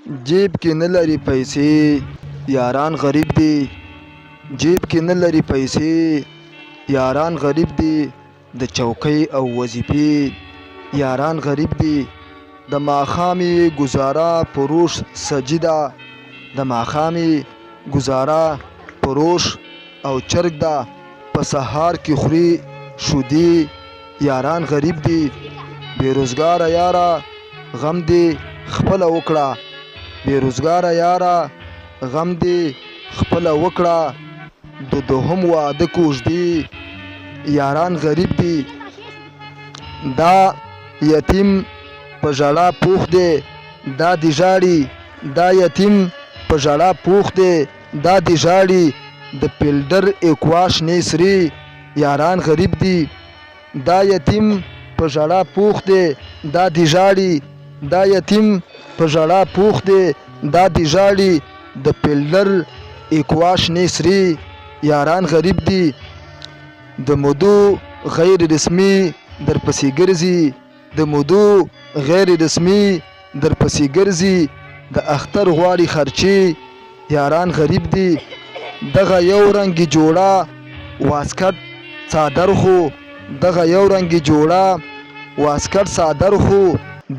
جیب کې نه لري پیسې یاران غریب دي. جیب کې نه لري پیسې یاران غریب دي. د چوکۍ او وظیفې یاران غریب دي. د ماښامي ګزاره پروش سجده، د ماښامي ګزاره پروش او چرګ ده. په سهار کې خوري شودې یاران غریب دي. بیروزګاره یاره غم دې خپله وکړه، بیروزګاره یاره غم دې خپله وکړه. د دوهم واده کوژدې یاران غریب دي. دا یتیم په ژړا پوخ دی دا دې ژاړي، دا یتیم په ژړا پوخ دی دا دې ژاړي. د فیلډر اکوا شنې سرې یاران غریب دي. دا یتیم په ژړا پوخ دی دا دې ژاړي، دا یتیم په ژړا پوخ دی دا دې ژاړي. د فیلډر اکوا شنې سرې یاران غریب دي. د مودو غیر رسمي درپسې ګرځي، د مودو غیر رسمي درپسې ګرځي. د اختر غواړي خرچې یاران غریب دي. دغه یو رنګي جوړه واسکټ څادر خو، دغه یو رنګي جوړه واسکټ څادر خو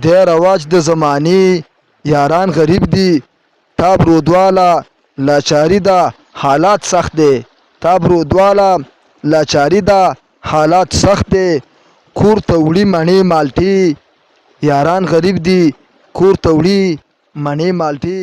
دی رواج د زمانې یاران غریب دي. تاب رودواله لاچاري ده حالات سخت دی، تاب رودواله لاچاري ده حالات سخت دی. کور ته وړي مڼې مالټې یاران غریب دي، کور ته وړي مڼې مالټې